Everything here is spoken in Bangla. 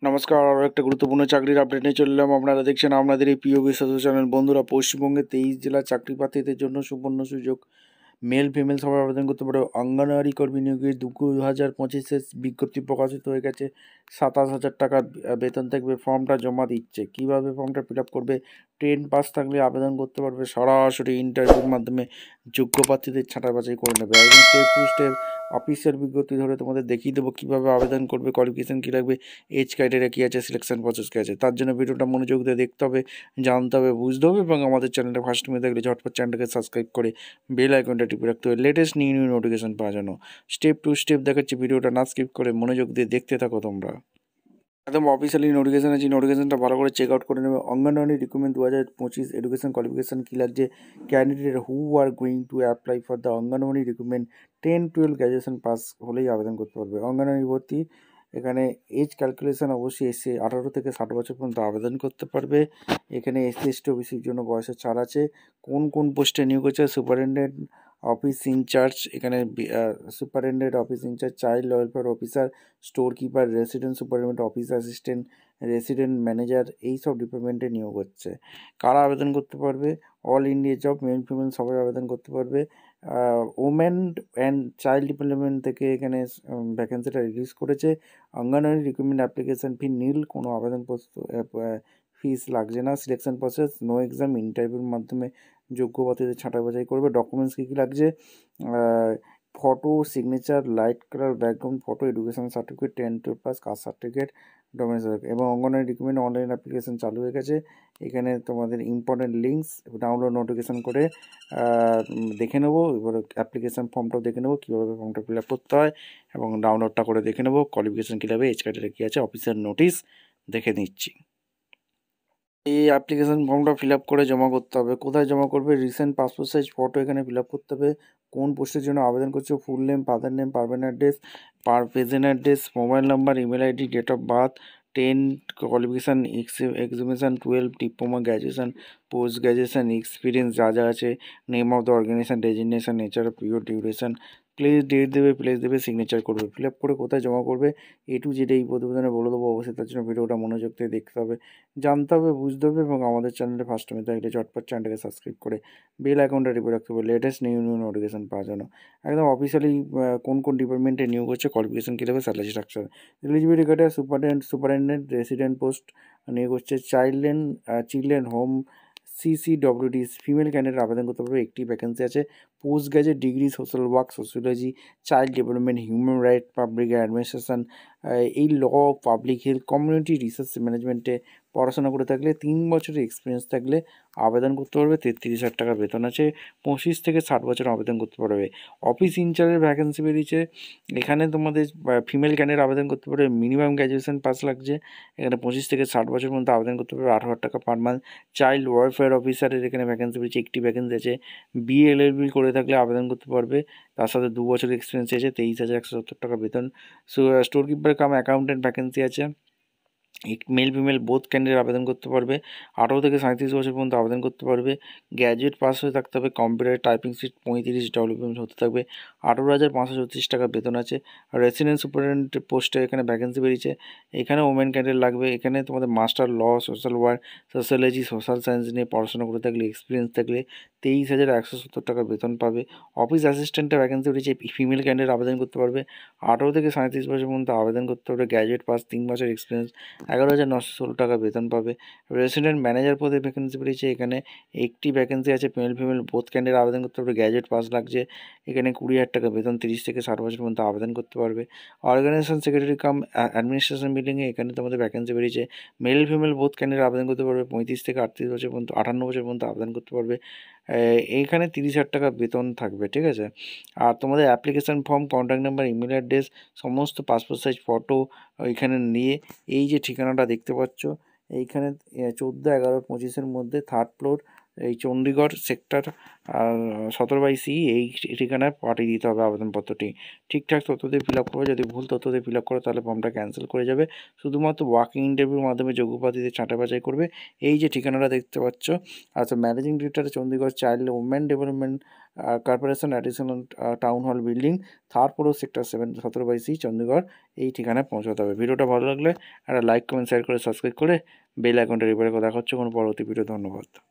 নমস্কার, আরও একটা গুরুত্বপূর্ণ চাকরির আপডেট নিয়ে চলে এলাম। আপনারা দেখছেন আপনাদের এই প্রিয় বিশ্বস্ত চ্যানেল। বন্ধুরা, পশ্চিমবঙ্গে 23 জেলার চাকরি প্রার্থীদের জন্য সুবর্ণ সুযোগ। মেল ফিমেল সবাই আবেদন করতে পারে। অঙ্গনওয়াড়ি কর্মী নিয়োগের 2025-এর বিজ্ঞপ্তি প্রকাশিত হয়ে গেছে। 27,000 টাকা বেতন থাকবে। ফর্মটা জমা দিচ্ছে। কীভাবে ফর্মটা ফিল আপ করবে? 10 পাস থাকলে আবেদন করতে পারবে। সরাসরি ইন্টারভিউর মাধ্যমে যোগ্য প্রার্থীদের ছাঁটাই বাছাই করে নেবে। একদম স্টেপ টু স্টেপ অফিসিয়াল বিজ্ঞপ্তি ধরে তোমাদের দেখিয়ে দেবো কীভাবে আবেদন করবে, কোয়ালিফিকেশান কী লাগবে, এজ ক্রাইটেরিয়া কী আছে, সিলেকশন প্রসেস কী আছে। তার জন্য ভিডিওটা মনোযোগ দিয়ে দেখতে হবে, জানতে হবে, বুঝতে হবে এবং আমাদের চ্যানেলটা ফার্স্ট টাইমে দেখলে ঝটপট চ্যানেলটাকে সাবস্ক্রাইব করে বেল আইকনটা টিপে রাখতে হবে লেটেস্ট নিউ নোটিফিকেশন পাওয়ার জন্য। স্টেপ টু স্টেপ দেখাচ্ছি, ভিডিওটা না স্কিপ করে মনোযোগ দিয়ে দেখতে থাকো তোমরা। একদম অফিসিয়ালি নোটিফিকেশান আছে, নোটিফিকেশানটা ভালো করে চেক আউট করে নেবে। অঙ্গনওয়াড়ি রিক্রুটমেন্ট 2025 এডুকেশন কোয়ালিফিকেশান কী লাগছে? Candidate who are going to apply for the anganwadi recruitment 10-12 graduation pass হলেই আবেদন করতে পারবে। অঙ্গনওয়াড়ি ভর্তি, এখানে এজ ক্যালকুলেশন অবশ্যই এসে 18 থেকে 60 বছর পর্যন্ত আবেদন করতে পারবে। এখানে এসসি এসটি ওবিসির জন্য বয়সের ছাড় আছে। কোন কোন পোস্টে নিয়োগ হচ্ছে? সুপারিনটেন্ডেন্ট অফিস ইনচার্জ, এখানে superintendent office incharge, child welfare officer, store keeper, resident superintendent office assistant, resident manager, এই সব ডিপার্টমেন্টে নিয়োগ হচ্ছে। কারা আবেদন করতে পারবে? All India job, male female সবাই আবেদন করতে পারবে। ওমেন অ্যান্ড চাইল্ড ডেভেলপমেন্ট থেকে এখানে ভ্যাকেন্সিটা রিলিজ করেছে। অঙ্গনওয়াড়ি রিক্রুটমেন্ট অ্যাপ্লিকেশন ফি নীল, কোনো আবেদন ফিস লাগছে না। সিলেকশন প্রসেস নো এক্সাম, ইন্টারভিউর মাধ্যমে যোগ্য প্রার্থীদের ছাঁটাই বাছাই করবে। ডকুমেন্টস কী কী লাগছে? Photo, signature, light colour background photo, education certificate, 10-12 pass, caste certificate, documents. এবং অঙ্গনওয়াড়ি রিক্রুটমেন্ট অনলাইন অ্যাপ্লিকেশন চালু হয়ে গেছে। এখানে তোমাদের ইম্পর্টেন্ট লিঙ্কস ডাউনলোড নোটিফিকেশান করে দেখে নেবো। এবার অ্যাপ্লিকেশান ফর্মটাও দেখে নেবো কীভাবে ফর্মটা ফিল আপ করতে হয় এবং ডাউনলোডটা করে দেখে নেবো কোয়ালিফিকেশান কী লাগবে, এজ ক্রাইটেরিয়া কী আছে, অফিসিয়াল নোটিশ দেখে নিচ্ছি। এই অ্যাপ্লিকেশান ফর্মটা ফিল আপ করে জমা করতে হবে। কোথায় জমা করবে? রিসেন্ট পাসপোর্ট সাইজ ফটো এখানে ফিল আপ করতে হবে। কোন পোস্টের জন্য আবেদন করছো? Full name, father name, permanent address, present address, mobile number, email ID, date of birth, 10 qualification, examination, 12 diploma, graduation, post graduation, experience যা যা আছে, name of the organisation, designation, nature of period, duration, place date দেবে, প্লেস দেবে, সিগনেচার করবে। ফিল আপ করে কোথায় জমা করবে? A to Z এই প্রতিবেদনে বলে দেবো। অবশ্যই তার জন্য ভিডিওটা মনোযোগ দিয়ে দেখতে হবে, জানতে হবে, বুঝতে হবে এবং আমাদের চ্যানেলে ফার্স্ট টাইমে থাকলে ঝটপট চ্যানেলটাকে সাবস্ক্রাইব করে বেল আইকনটা টিপে রাখতে হবে লেটেস্ট নিউ নোটিফিকেশন পাওয়ার জন্য। একদম অফিসিয়ালি কোন কোন ডিপার্টমেন্টে নিয়োগ হচ্ছে, কোয়ালিফিকেশন কী দেবে, salary structure. Eligibility criteria superintendent resident post নিয়োগ হচ্ছে। Children home CCWD female candidate আবেদন করতে পারবে। একটি ভ্যাকেন্সি আছে। Post graduate degree social work, sociology, child development, human right, public administration, এই ল, পাবলিক হেলথ, কমিউনিটি রিসার্চ ম্যানেজমেন্টে পড়াশোনা করে থাকলে, 3 বছরের এক্সপিরিয়েন্স থাকলে আবেদন করতে পারবে। 33,000 টাকা বেতন আছে। 25 থেকে 60 বছর আবেদন করতে পারবে। অফিস ইনচার্জের ভ্যাকেন্সি বেরিয়েছে। এখানে তোমাদের ফিমেল ক্যান্ডিডেট আবেদন করতে পারবে। মিনিমাম গ্র্যাজুয়েশন পাস লাগছে। এখানে 25 থেকে 60 বছর পর্যন্ত আবেদন করতে পারবে। 18,000 টাকা পার মান্থ। চাইল্ড ওয়েলফেয়ার অফিসারের এখানে ভ্যাকেন্সি বেরিয়েছে। একটি ভ্যাকেন্সি আছে। BLLB করে থাকলে আবেদন করতে পারবে। তার সাথে 2 বছরের এক্সপিরিয়েন্স আছে। 23,170 টাকা বেতন। স্টোর কিপার কাম অ্যাকাউন্টেন্ট ভ্যাকেন্সি আছে। মেল ফিমেল বোথ ক্যান্ডিডেট আবেদন করতে পারবে। 18 থেকে 37 বছর পর্যন্ত আবেদন করতে পারবে। গ্র্যাজুয়েট পাস হয়ে থাকতে হবে। কম্পিউটার টাইপিং স্পিড 35 ডব্লিউপিএম হতে থাকবে। 18,536 টাকা বেতন আছে। রেসিডেন্ট সুপারিনটেন্ডেন্ট পোস্টে এখানে ভ্যাকেন্সি বেরিয়েছে। এখানে ওমেন ক্যান্ডিডেট লাগবে। এখানে তোমাদের master law, social work, sociology, social science নিয়ে পড়াশোনা করে থাকলে, এক্সপিরিয়েন্স থাকলে 23,170 টাকা বেতন পাবে। অফিস অ্যাসিস্ট্যান্টের ভ্যাকেন্সি বেরিয়েছে। ফিমেল ক্যান্ডিডেট আবেদন করতে পারবে। 18 থেকে 37 বছর পর্যন্ত আবেদন করতে পারবে। গ্র্যাজুয়েট পাস, 3 বছর এক্সপিরিয়েন্স, 11,916 টাকা বেতন পাবে। রেসিডেন্ট ম্যানেজার পদে ভ্যাকেন্সি বেরিয়েছে। এখানে একটি ভ্যাকেন্সি আছে। মেল ফিমেল বোথ ক্যান্ডিডেট আবেদন করতে পারবে। গ্র্যাজুয়েট পাস লাগছে। এখানে 20,000 টাকা বেতন, 30 থেকে 60 বছর পর্যন্ত আবেদন করতে পারবে। অর্গানাইজেশন সেক্রেটারি কাম অ্যাডমিনিস্ট্রেশন বিল্ডিংয়ে এখানে তোমাদের ভ্যাকেন্সি বেরিয়েছে। মেল ফিমেল বোথ ক্যান্ডিডেট আবেদন করতে পারবে। 35 থেকে 38 বছর পর্যন্ত, 58 বছর পর্যন্ত আবেদন করতে পারবে। এইখানে 30,000 টাকা বেতন থাকবে, ঠিক আছে। আর তোমাদের application form, contact number, email address, সমস্ত পাসপোর্ট সাইজ ফটো ওইখানে নিয়ে এই যে ঠিকানাটা দেখতে পাচ্ছ এইখানে 14, 11, 25-এর মধ্যে 3rd ফ্লোর এই চণ্ডীগড় সেক্টর 17/C এই ঠিকানায় পাঠিয়ে দিতে হবে আবেদনপত্রটি। ঠিকঠাক তথ্য দিয়ে ফিল আপ করবে, যদি ভুল তথ্য দিয়ে ফিল আপ করো তাহলে ফর্মটা ক্যান্সেল করে যাবে। শুধুমাত্র ওয়াকিং ইন্টারভিউর মাধ্যমে যোগ্য প্রার্থীদের ছাঁটাই বাছাই করবে। এই যে ঠিকানাটা দেখতে পাচ্ছ, আচ্ছা, managing director Chandigarh child women development corporation, additional town hall building, third floor, sector 7, 17/C, Chandigarh, এই ঠিকানায় পৌঁছাতে হবে। ভিডিওটা ভালো লাগলে একটা লাইক, কমেন্ট, শেয়ার করে সাবস্ক্রাইব করে বেল আইকনটা টিপে রেখো। দেখা হচ্ছে কোনো পরবর্তী ভিডিও। ধন্যবাদ।